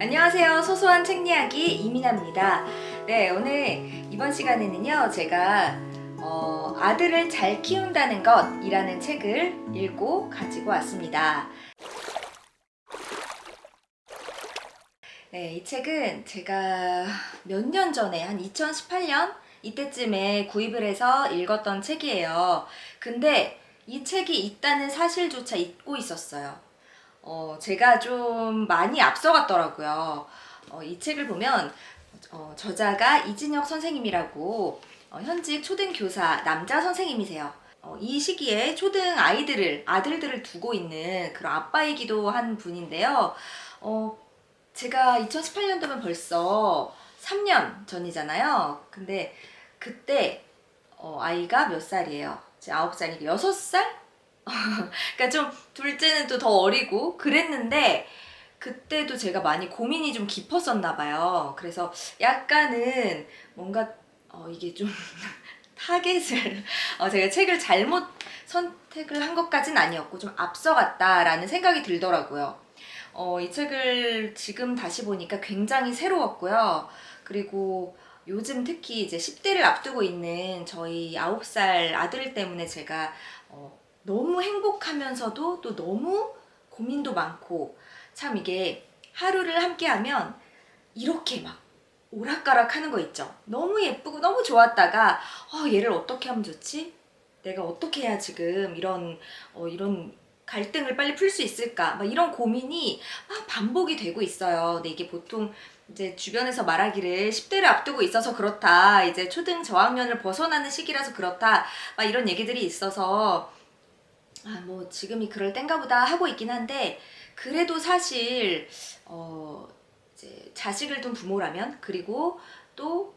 안녕하세요. 소소한 책 이야기 이민아입니다. 네, 오늘 이번 시간에는요, 제가 아들을 잘 키운다는 것이라는 책을 읽고 가지고 왔습니다. 네, 이 책은 제가 몇 년 전에, 한 2018년 이때쯤에 구입을 해서 읽었던 책이에요. 근데 이 책이 있다는 사실조차 잊고 있었어요. 제가 좀 많이 앞서갔더라고요. 이 책을 보면 저자가 이진혁 선생님이라고 현직 초등교사 남자 선생님이세요. 이 시기에 초등 아들들을 두고 있는 그런 아빠이기도 한 분인데요. 제가 2018년도면 벌써 3년 전이잖아요. 근데 그때 아이가 몇 살이에요? 이제 9살이니까 6살? 그러니까 좀 둘째는 또 더 어리고 그랬는데 그때도 제가 많이 고민이 좀 깊었었나 봐요. 그래서 약간은 뭔가 이게 좀 타겟을 제가 책을 잘못 선택을 한 것까진 아니었고 좀 앞서갔다라는 생각이 들더라고요. 이 책을 지금 다시 보니까 굉장히 새로웠고요. 그리고 요즘 특히 이제 10대를 앞두고 있는 저희 9살 아들 때문에 제가 너무 행복하면서도 또 너무 고민도 많고 참 이게 하루를 함께 하면 이렇게 막 오락가락 하는 거 있죠. 너무 예쁘고 너무 좋았다가 얘를 어떻게 하면 좋지? 내가 어떻게 해야 지금 이런 갈등을 빨리 풀 수 있을까? 막 이런 고민이 막 반복이 되고 있어요. 근데 이게 보통 이제 주변에서 말하기를 10대를 앞두고 있어서 그렇다. 이제 초등 저학년을 벗어나는 시기라서 그렇다. 막 이런 얘기들이 있어서 뭐 지금이 그럴 땐가 보다 하고 있긴 한데 그래도 사실 이제 자식을 둔 부모라면 그리고 또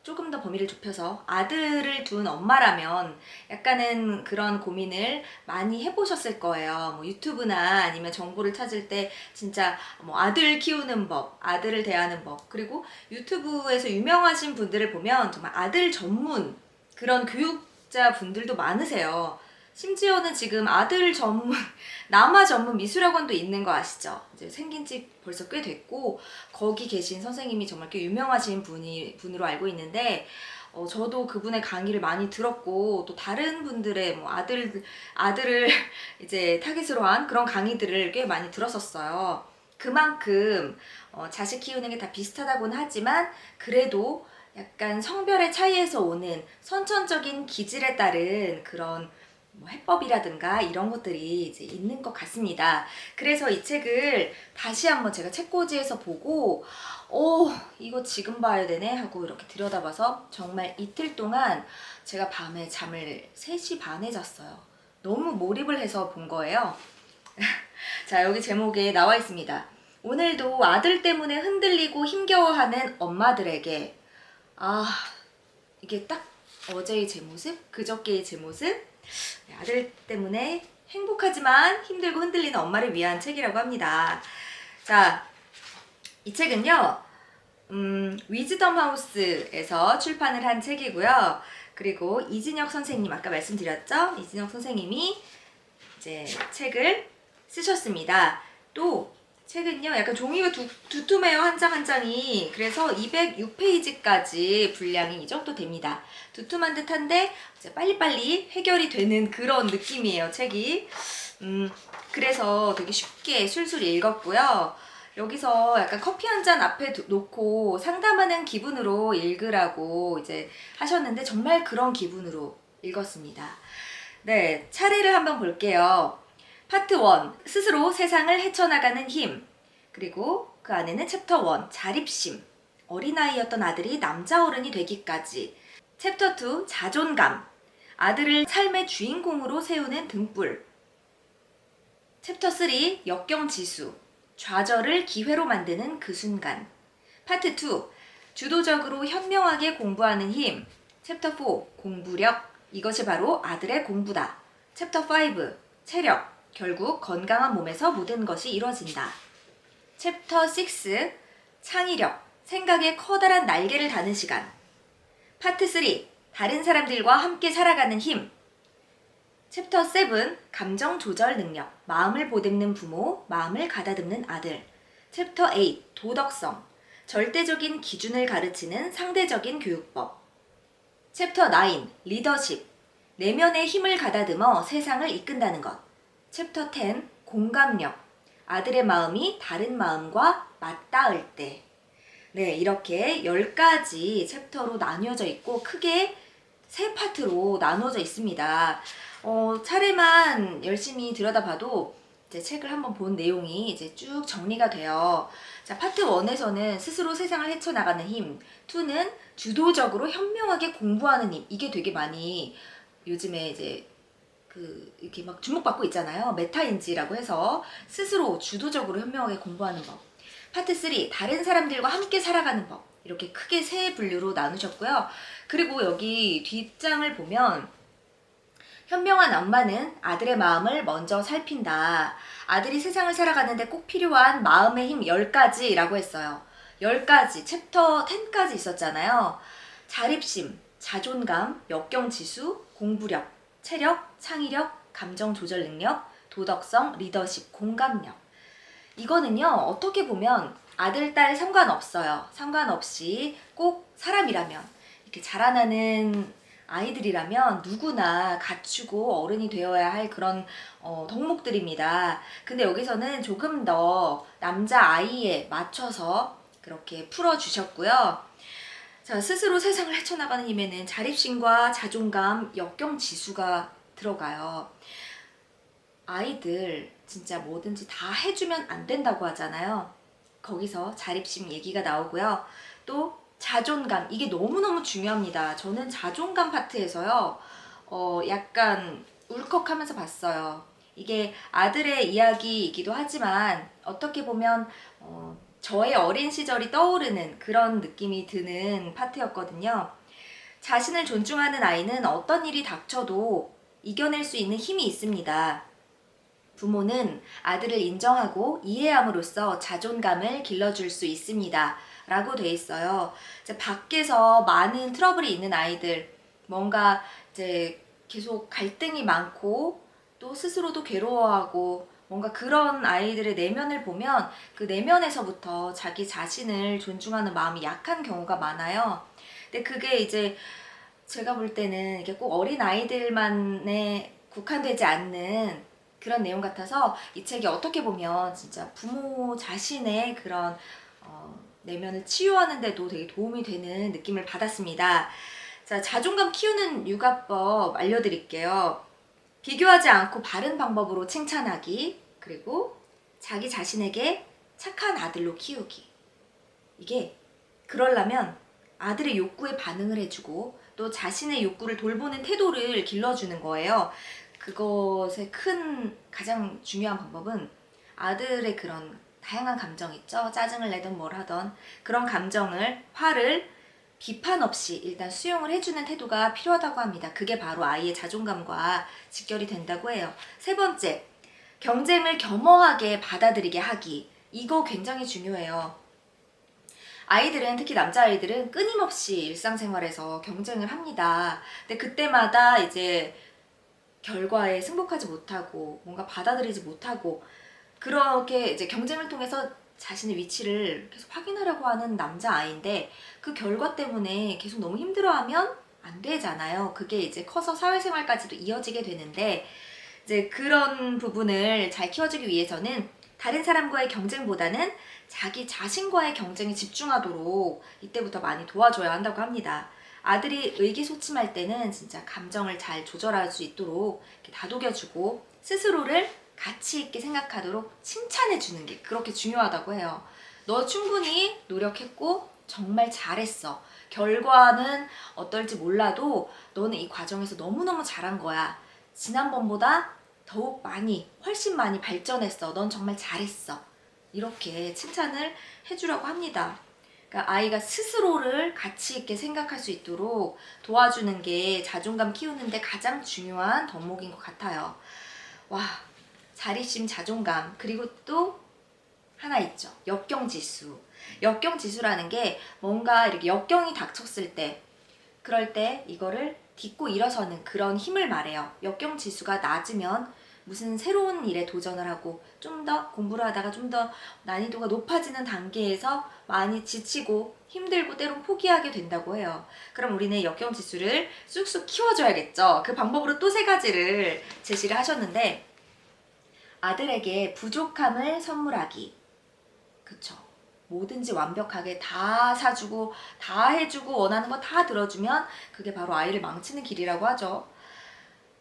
조금 더 범위를 좁혀서 아들을 둔 엄마라면 약간은 그런 고민을 많이 해보셨을 거예요. 뭐 유튜브나 아니면 정보를 찾을 때 진짜 뭐 아들 키우는 법, 아들을 대하는 법, 그리고 유튜브에서 유명하신 분들을 보면 정말 아들 전문 그런 교육자 분들도 많으세요. 심지어는 지금 아들 전문, 남아 전문 미술학원도 있는 거 아시죠? 이제 생긴 지 벌써 꽤 됐고, 거기 계신 선생님이 정말 꽤 유명하신 분으로 알고 있는데, 저도 그분의 강의를 많이 들었고, 또 다른 분들의 뭐 아들을 이제 타깃으로 한 그런 강의들을 꽤 많이 들었었어요. 그만큼, 자식 키우는 게 다 비슷하다고는 하지만, 그래도 약간 성별의 차이에서 오는 선천적인 기질에 따른 그런 뭐 해법이라든가 이런 것들이 이제 있는 것 같습니다. 그래서 이 책을 다시 한번 제가 책꽂이에서 보고 이거 지금 봐야 되네 하고 이렇게 들여다봐서 정말 이틀 동안 제가 밤에 잠을 3시 반에 잤어요. 너무 몰입을 해서 본 거예요. 자, 여기 제목에 나와 있습니다. 오늘도 아들 때문에 흔들리고 힘겨워하는 엄마들에게 이게 딱 어제의 제 모습, 그저께의 제 모습, 아들 때문에 행복하지만 힘들고 흔들리는 엄마를 위한 책이라고 합니다. 자, 이 책은요, 위즈덤 하우스에서 출판을 한 책이고요. 그리고 이진혁 선생님, 아까 말씀드렸죠? 이진혁 선생님이 이제 책을 쓰셨습니다. 또 책은요, 약간 종이가 두툼해요. 한 장 한 장이. 그래서 206페이지까지 분량이 이 정도 됩니다. 두툼한 듯한데 이제 빨리빨리 해결이 되는 그런 느낌이에요, 책이. 그래서 되게 쉽게 술술 읽었고요. 여기서 약간 커피 한 잔 앞에 놓고 상담하는 기분으로 읽으라고 이제 하셨는데 정말 그런 기분으로 읽었습니다. 네, 차례를 한번 볼게요. 파트 1, 스스로 세상을 헤쳐나가는 힘. 그리고 그 안에는 챕터 1, 자립심. 어린아이였던 아들이 남자 어른이 되기까지. 챕터 2, 자존감. 아들을 삶의 주인공으로 세우는 등불. 챕터 3, 역경지수. 좌절을 기회로 만드는 그 순간. 파트 2, 주도적으로 현명하게 공부하는 힘. 챕터 4, 공부력. 이것이 바로 아들의 공부다. 챕터 5, 체력. 결국 건강한 몸에서 모든 것이 이루어진다. 챕터 6, 창의력. 생각에 커다란 날개를 다는 시간. 파트 3, 다른 사람들과 함께 살아가는 힘. 챕터 7, 감정 조절 능력. 마음을 보듬는 부모, 마음을 가다듬는 아들. 챕터 8 도덕성 절대적인 기준을 가르치는 상대적인 교육법. 챕터 9 리더십 내면의 힘을 가다듬어 세상을 이끈다는 것. 챕터 10 공감력 아들의 마음이 다른 마음과 맞닿을 때. 네, 이렇게 10가지 챕터로 나뉘어져 있고 크게 3파트로 나누어져 있습니다. 차례만 열심히 들여다봐도 이제 책을 한번 본 내용이 이제 쭉 정리가 돼요. 자, 파트 1에서는 스스로 세상을 헤쳐나가는 힘, 2는 주도적으로 현명하게 공부하는 힘. 이게 되게 많이 요즘에 이제 이렇게 막 주목받고 있잖아요. 메타인지라고 해서 스스로 주도적으로 현명하게 공부하는 법. 파트 3 다른 사람들과 함께 살아가는 법. 이렇게 크게 3분류로 나누셨고요. 그리고 여기 뒷장을 보면 현명한 엄마는 아들의 마음을 먼저 살핀다. 아들이 세상을 살아가는데 꼭 필요한 마음의 힘 10가지라고 했어요. 10가지, 챕터 10까지 있었잖아요. 자립심, 자존감, 역경지수, 공부력, 체력, 창의력, 감정 조절 능력, 도덕성, 리더십, 공감력. 이거는요, 어떻게 보면 아들, 딸 상관없어요. 상관없이 꼭 사람이라면, 이렇게 자라나는 아이들이라면 누구나 갖추고 어른이 되어야 할 그런 덕목들입니다. 근데 여기서는 조금 더 남자아이에 맞춰서 그렇게 풀어주셨고요. 자, 스스로 세상을 헤쳐나가는 힘에는 자립심과 자존감, 역경지수가 들어가요. 아이들 진짜 뭐든지 다 해주면 안 된다고 하잖아요. 거기서 자립심 얘기가 나오고요. 또 자존감, 이게 너무너무 중요합니다. 저는 자존감 파트에서요, 약간 울컥하면서 봤어요. 이게 아들의 이야기이기도 하지만 어떻게 보면 저의 어린 시절이 떠오르는 그런 느낌이 드는 파트였거든요. 자신을 존중하는 아이는 어떤 일이 닥쳐도 이겨낼 수 있는 힘이 있습니다. 부모는 아들을 인정하고 이해함으로써 자존감을 길러줄 수 있습니다. 라고 돼 있어요. 이제 밖에서 많은 트러블이 있는 아이들, 뭔가 이제 계속 갈등이 많고 또 스스로도 괴로워하고 뭔가 그런 아이들의 내면을 보면 그 내면에서부터 자기 자신을 존중하는 마음이 약한 경우가 많아요. 근데 그게 이제 제가 볼 때는 이게 꼭 어린 아이들만에 국한되지 않는 그런 내용 같아서 이 책이 어떻게 보면 진짜 부모 자신의 그런 내면을 치유하는 데도 되게 도움이 되는 느낌을 받았습니다. 자, 자존감 키우는 육아법 알려드릴게요. 비교하지 않고 바른 방법으로 칭찬하기, 그리고 자기 자신에게 착한 아들로 키우기. 이게 그러려면 아들의 욕구에 반응을 해주고 또 자신의 욕구를 돌보는 태도를 길러주는 거예요. 그것의 가장 중요한 방법은 아들의 그런 다양한 감정 있죠. 짜증을 내든 뭘 하던 그런 감정을, 화를 비판 없이 일단 수용을 해주는 태도가 필요하다고 합니다. 그게 바로 아이의 자존감과 직결이 된다고 해요. 3번째, 경쟁을 겸허하게 받아들이게 하기. 이거 굉장히 중요해요. 아이들은, 특히 남자아이들은 끊임없이 일상생활에서 경쟁을 합니다. 근데 그때마다 이제 결과에 승복하지 못하고 뭔가 받아들이지 못하고 그렇게 이제 경쟁을 통해서 자신의 위치를 계속 확인하려고 하는 남자아이인데 그 결과 때문에 계속 너무 힘들어하면 안 되잖아요. 그게 이제 커서 사회생활까지도 이어지게 되는데 이제 그런 부분을 잘 키워주기 위해서는 다른 사람과의 경쟁보다는 자기 자신과의 경쟁에 집중하도록 이때부터 많이 도와줘야 한다고 합니다. 아들이 의기소침할 때는 진짜 감정을 잘 조절할 수 있도록 이렇게 다독여주고 스스로를 가치 있게 생각하도록 칭찬해주는 게 그렇게 중요하다고 해요. 너 충분히 노력했고 정말 잘했어. 결과는 어떨지 몰라도 너는 이 과정에서 너무너무 잘한 거야. 지난번보다 더욱 훨씬 많이 발전했어. 넌 정말 잘했어. 이렇게 칭찬을 해주라고 합니다. 그러니까 아이가 스스로를 가치 있게 생각할 수 있도록 도와주는 게 자존감 키우는데 가장 중요한 덕목인 것 같아요. 와, 자립심, 자존감, 그리고 또 하나 있죠. 역경지수. 역경지수라는 게 뭔가 이렇게 역경이 닥쳤을 때, 그럴 때 이거를 딛고 일어서는 그런 힘을 말해요. 역경지수가 낮으면 무슨 새로운 일에 도전을 하고 좀 더 공부를 하다가 좀 더 난이도가 높아지는 단계에서 많이 지치고 힘들고 때론 포기하게 된다고 해요. 그럼 우리는 역경 지수를 쑥쑥 키워줘야겠죠. 그 방법으로 또 세 가지를 제시를 하셨는데, 아들에게 부족함을 선물하기. 그쵸. 뭐든지 완벽하게 다 사주고 다 해주고 원하는 거 다 들어주면 그게 바로 아이를 망치는 길이라고 하죠.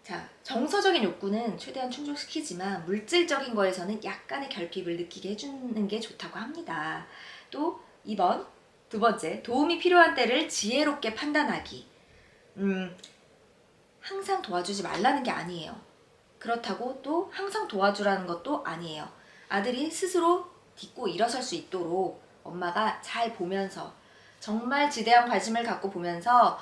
자, 정서적인 욕구는 최대한 충족시키지만 물질적인 거에서는 약간의 결핍을 느끼게 해주는 게 좋다고 합니다. 또 2번, 두 번째, 도움이 필요한 때를 지혜롭게 판단하기. 항상 도와주지 말라는 게 아니에요. 그렇다고 또 항상 도와주라는 것도 아니에요. 아들이 스스로 딛고 일어설 수 있도록 엄마가 잘 보면서, 정말 지대한 관심을 갖고 보면서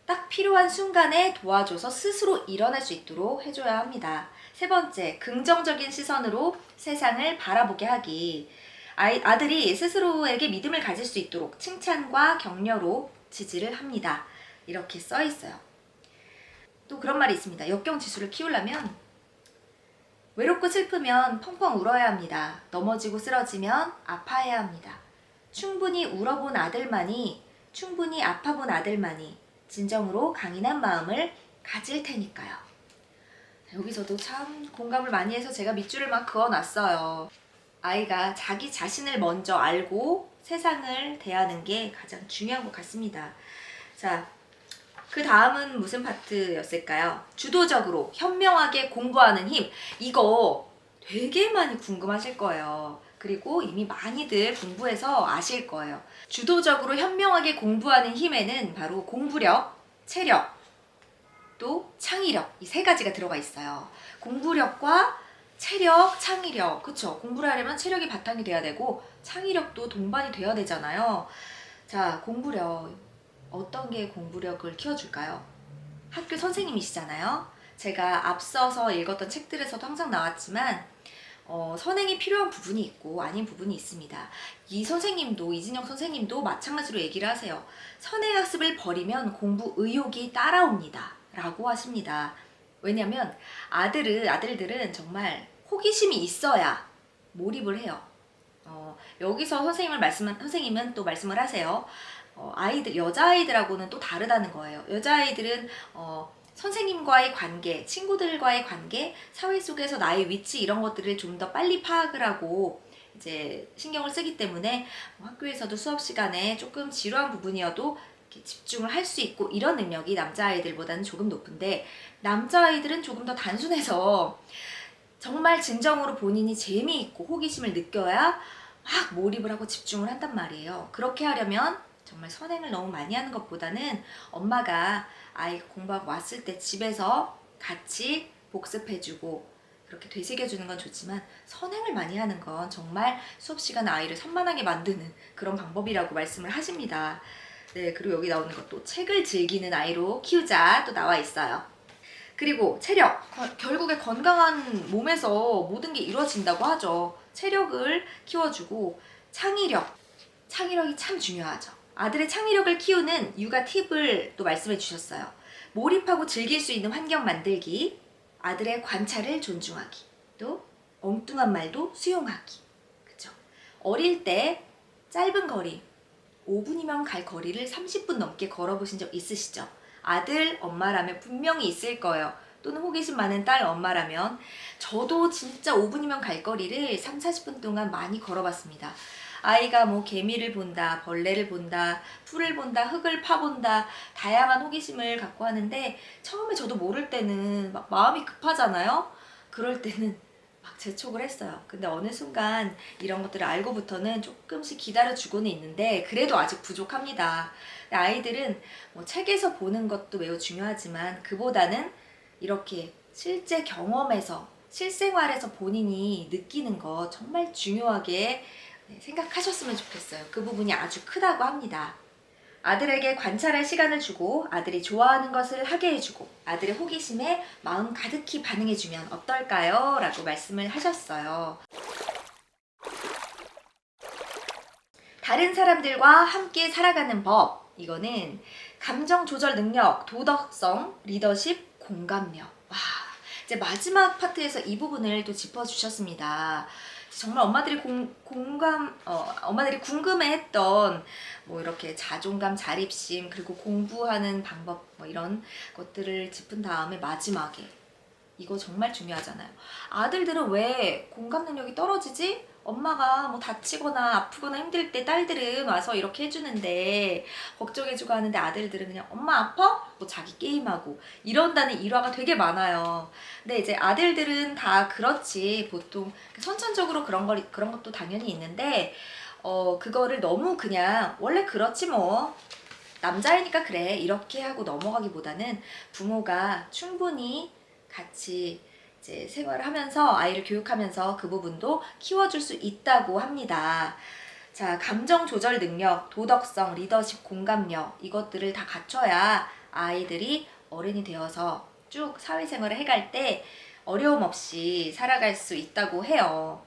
딱 필요한 순간에 도와줘서 스스로 일어날 수 있도록 해줘야 합니다. 세 번째, 긍정적인 시선으로 세상을 바라보게 하기. 아들이 스스로에게 믿음을 가질 수 있도록 칭찬과 격려로 지지를 합니다. 이렇게 써 있어요. 또 그런 말이 있습니다. 역경 지수를 키우려면 외롭고 슬프면 펑펑 울어야 합니다. 넘어지고 쓰러지면 아파해야 합니다. 충분히 울어본 아들만이, 충분히 아파본 아들만이 진정으로 강인한 마음을 가질 테니까요. 여기서도 참 공감을 많이 해서 제가 밑줄을 막 그어놨어요. 아이가 자기 자신을 먼저 알고 세상을 대하는 게 가장 중요한 것 같습니다. 자, 그 다음은 무슨 파트였을까요? 주도적으로 현명하게 공부하는 힘. 이거 되게 많이 궁금하실 거예요. 그리고 이미 많이들 공부해서 아실 거예요. 주도적으로 현명하게 공부하는 힘에는 바로 공부력, 체력, 또 창의력, 이 세 가지가 들어가 있어요. 공부력과 체력, 창의력. 그쵸? 공부를 하려면 체력이 바탕이 돼야 되고 창의력도 동반이 돼야 되잖아요. 자, 공부력. 어떤 게 공부력을 키워줄까요? 학교 선생님이시잖아요. 제가 앞서서 읽었던 책들에서도 항상 나왔지만 선행이 필요한 부분이 있고 아닌 부분이 있습니다. 이 선생님도, 이진영 선생님도 마찬가지로 얘기를 하세요. 선행학습을 버리면 공부 의욕이 따라옵니다 라고 하십니다. 왜냐면 아들들은 정말 호기심이 있어야 몰입을 해요. 여기서 선생님은 또 말씀을 하세요. 여자아이들하고는 또 다르다는 거예요. 여자아이들은 선생님과의 관계, 친구들과의 관계, 사회 속에서 나의 위치 이런 것들을 좀 더 빨리 파악을 하고 이제 신경을 쓰기 때문에 학교에서도 수업 시간에 조금 지루한 부분이어도 이렇게 집중을 할 수 있고 이런 능력이 남자아이들보다는 조금 높은데, 남자아이들은 조금 더 단순해서 정말 진정으로 본인이 재미있고 호기심을 느껴야 막 몰입을 하고 집중을 한단 말이에요. 그렇게 하려면 정말 선행을 너무 많이 하는 것보다는 엄마가 아이가 공부하고 왔을 때 집에서 같이 복습해주고 그렇게 되새겨주는 건 좋지만 선행을 많이 하는 건 정말 수업 시간에 아이를 산만하게 만드는 그런 방법이라고 말씀을 하십니다. 네, 그리고 여기 나오는 것도 책을 즐기는 아이로 키우자 또 나와 있어요. 그리고 체력, 결국에 건강한 몸에서 모든 게 이루어진다고 하죠. 체력을 키워주고 창의력이 참 중요하죠. 아들의 창의력을 키우는 육아 팁을 또 말씀해 주셨어요. 몰입하고 즐길 수 있는 환경 만들기, 아들의 관찰을 존중하기, 또 엉뚱한 말도 수용하기. 그쵸? 어릴 때 짧은 거리, 5분이면 갈 거리를 30분 넘게 걸어보신 적 있으시죠? 아들, 엄마라면 분명히 있을 거예요. 또는 호기심 많은 딸, 엄마라면. 저도 진짜 5분이면 갈 거리를 3, 40분 동안 많이 걸어봤습니다. 아이가 뭐 개미를 본다, 벌레를 본다, 풀을 본다, 흙을 파본다, 다양한 호기심을 갖고 하는데 처음에 저도 모를 때는 막 마음이 급하잖아요. 그럴 때는 막 재촉을 했어요. 근데 어느 순간 이런 것들을 알고부터는 조금씩 기다려주고는 있는데 그래도 아직 부족합니다. 아이들은 뭐 책에서 보는 것도 매우 중요하지만 그보다는 이렇게 실제 경험에서 실생활에서 본인이 느끼는 거 정말 중요하게 생각하셨으면 좋겠어요. 그 부분이 아주 크다고 합니다. 아들에게 관찰할 시간을 주고 아들이 좋아하는 것을 하게 해주고 아들의 호기심에 마음 가득히 반응해주면 어떨까요? 라고 말씀을 하셨어요. 다른 사람들과 함께 살아가는 법. 이거는 감정 조절 능력, 도덕성, 리더십, 공감력. 와, 이제 마지막 파트에서 이 부분을 또 짚어주셨습니다. 정말 엄마들이 엄마들이 궁금해했던 뭐 이렇게 자존감, 자립심, 그리고 공부하는 방법 뭐 이런 것들을 짚은 다음에 마지막에 이거 정말 중요하잖아요. 아들들은 왜 공감 능력이 떨어지지? 엄마가 뭐 다치거나 아프거나 힘들 때 딸들은 와서 이렇게 해주는데 걱정해주고 하는데 아들들은 그냥 엄마 아파? 뭐 자기 게임하고 이런다는 일화가 되게 많아요. 근데 이제 아들들은 다 그렇지 보통 선천적으로 그런 것도 당연히 있는데 그거를 너무 그냥 원래 그렇지 뭐 남자이니까 그래 이렇게 하고 넘어가기보다는 부모가 충분히 같이 이제 생활을 하면서 아이를 교육하면서 그 부분도 키워줄 수 있다고 합니다. 자, 감정 조절 능력, 도덕성, 리더십, 공감력 이것들을 다 갖춰야 아이들이 어른이 되어서 쭉 사회생활을 해갈 때 어려움 없이 살아갈 수 있다고 해요.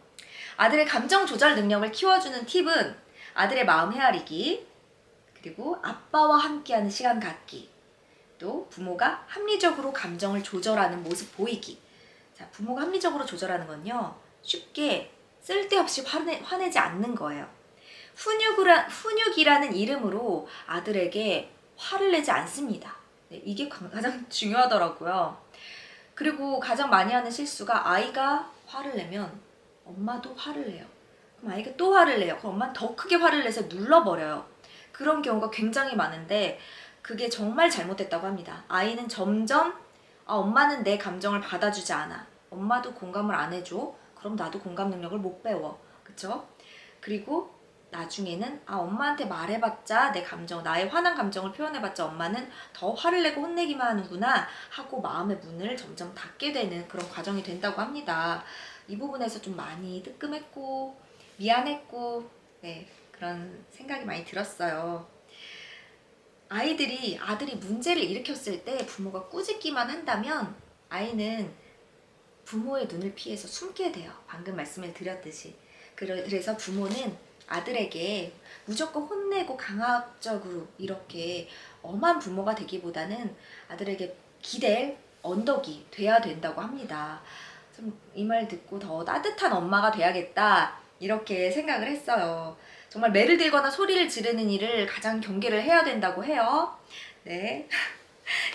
아들의 감정 조절 능력을 키워주는 팁은 아들의 마음 헤아리기, 그리고 아빠와 함께하는 시간 갖기, 또 부모가 합리적으로 감정을 조절하는 모습 보이기. 자, 부모가 합리적으로 조절하는 건요, 쉽게 쓸데없이 화내지 않는 거예요. 훈육이라는 이름으로 아들에게 화를 내지 않습니다. 네, 이게 가장 중요하더라고요. 그리고 가장 많이 하는 실수가 아이가 화를 내면 엄마도 화를 내요. 그럼 아이가 또 화를 내요. 그럼 엄마는 더 크게 화를 내서 눌러버려요. 그런 경우가 굉장히 많은데 그게 정말 잘못됐다고 합니다. 아이는 점점 엄마는 내 감정을 받아주지 않아. 엄마도 공감을 안 해줘. 그럼 나도 공감 능력을 못 배워. 그쵸? 그리고 나중에는 엄마한테 말해봤자 나의 화난 감정을 표현해봤자 엄마는 더 화를 내고 혼내기만 하는구나 하고 마음의 문을 점점 닫게 되는 그런 과정이 된다고 합니다. 이 부분에서 좀 많이 뜨끔했고 미안했고 네, 그런 생각이 많이 들었어요. 아들이 문제를 일으켰을 때 부모가 꾸짖기만 한다면 아이는 부모의 눈을 피해서 숨게 돼요. 방금 말씀을 드렸듯이. 그래서 부모는 아들에게 무조건 혼내고 강압적으로 이렇게 엄한 부모가 되기보다는 아들에게 기댈 언덕이 돼야 된다고 합니다. 이 말 듣고 더 따뜻한 엄마가 돼야겠다 이렇게 생각을 했어요. 정말 매를 들거나 소리를 지르는 일을 가장 경계를 해야 된다고 해요. 네.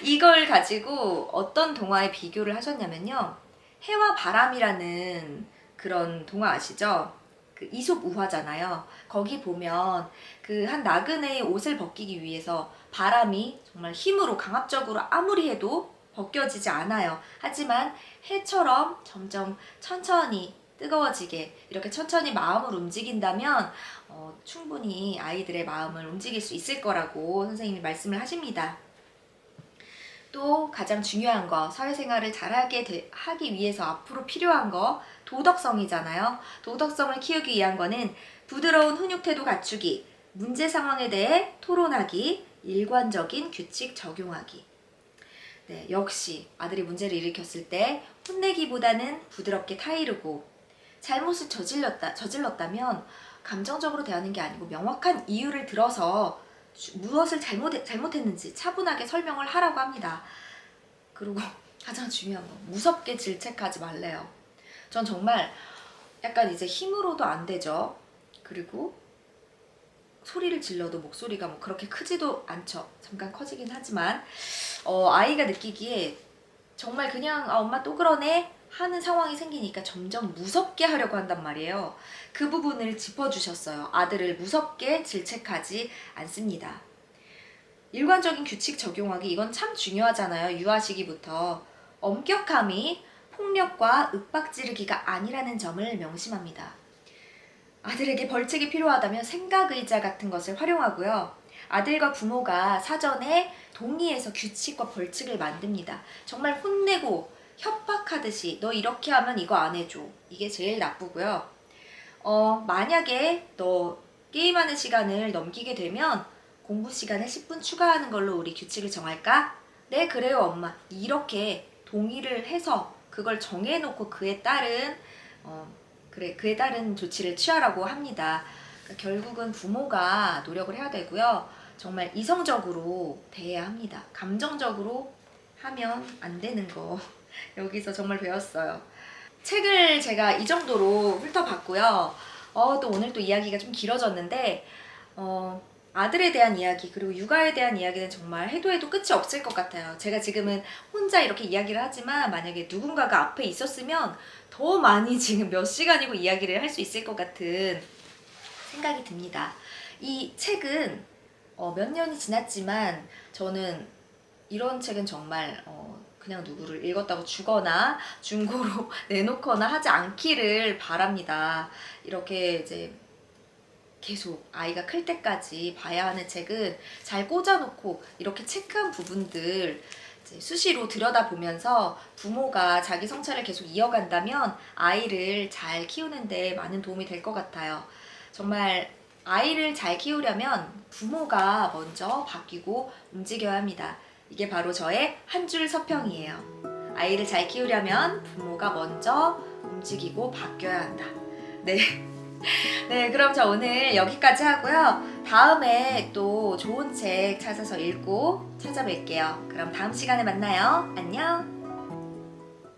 이걸 가지고 어떤 동화에 비교를 하셨냐면요. 해와 바람이라는 그런 동화 아시죠? 그 이솝 우화잖아요. 거기 보면 그 한 나그네의 옷을 벗기기 위해서 바람이 정말 힘으로 강압적으로 아무리 해도 벗겨지지 않아요. 하지만 해처럼 점점 천천히 뜨거워지게 이렇게 천천히 마음을 움직인다면 충분히 아이들의 마음을 움직일 수 있을 거라고 선생님이 말씀을 하십니다. 또 가장 중요한 거 사회생활을 하기 위해서 앞으로 필요한 거 도덕성이잖아요. 도덕성을 키우기 위한 거는 부드러운 훈육 태도 갖추기, 문제 상황에 대해 토론하기, 일관적인 규칙 적용하기. 네, 역시 아들이 문제를 일으켰을 때 혼내기보다는 부드럽게 타이르고 잘못을 저질렀다면 감정적으로 대하는 게 아니고 명확한 이유를 들어서 무엇을 잘못했는지 차분하게 설명을 하라고 합니다. 그리고 가장 중요한 거 무섭게 질책하지 말래요. 전 정말 약간 이제 힘으로도 안 되죠. 그리고 소리를 질러도 목소리가 뭐 그렇게 크지도 않죠. 잠깐 커지긴 하지만 아이가 느끼기에 정말 그냥 엄마 또 그러네 하는 상황이 생기니까 점점 무섭게 하려고 한단 말이에요. 그 부분을 짚어주셨어요. 아들을 무섭게 질책하지 않습니다. 일관적인 규칙 적용하기 이건 참 중요하잖아요. 유아 시기부터. 엄격함이 폭력과 윽박지르기가 아니라는 점을 명심합니다. 아들에게 벌칙이 필요하다면 생각의자 같은 것을 활용하고요. 아들과 부모가 사전에 동의해서 규칙과 벌칙을 만듭니다. 정말 혼내고 협박하듯이 너 이렇게 하면 이거 안 해줘. 이게 제일 나쁘고요. 만약에 너 게임하는 시간을 넘기게 되면 공부 시간에 10분 추가하는 걸로 우리 규칙을 정할까? 네, 그래요, 엄마. 이렇게 동의를 해서 그걸 정해놓고 그에 따른 조치를 취하라고 합니다. 그러니까 결국은 부모가 노력을 해야 되고요. 정말 이성적으로 대해야 합니다. 감정적으로 하면 안 되는 거 여기서 정말 배웠어요. 책을 제가 이 정도로 훑어봤고요. 또 오늘 또 이야기가 좀 길어졌는데 아들에 대한 이야기 그리고 육아에 대한 이야기는 정말 해도 해도 끝이 없을 것 같아요. 제가 지금은 혼자 이렇게 이야기를 하지만 만약에 누군가가 앞에 있었으면 더 많이 지금 몇 시간이고 이야기를 할 수 있을 것 같은 생각이 듭니다. 이 책은 몇 년이 지났지만 저는 이런 책은 정말 그냥 누구를 읽었다고 주거나 중고로 내놓거나 하지 않기를 바랍니다. 이렇게 이제 계속 아이가 클 때까지 봐야 하는 책은 잘 꽂아놓고 이렇게 체크한 부분들 이제 수시로 들여다보면서 부모가 자기 성찰을 계속 이어간다면 아이를 잘 키우는데 많은 도움이 될 것 같아요. 정말 아이를 잘 키우려면 부모가 먼저 바뀌고 움직여야 합니다. 이게 바로 저의 한 줄 서평이에요. 아이를 잘 키우려면 부모가 먼저 움직이고 바뀌어야 한다. 네. 네, 그럼 저 오늘 여기까지 하고요. 다음에 또 좋은 책 찾아서 읽고 찾아뵐게요. 그럼 다음 시간에 만나요. 안녕.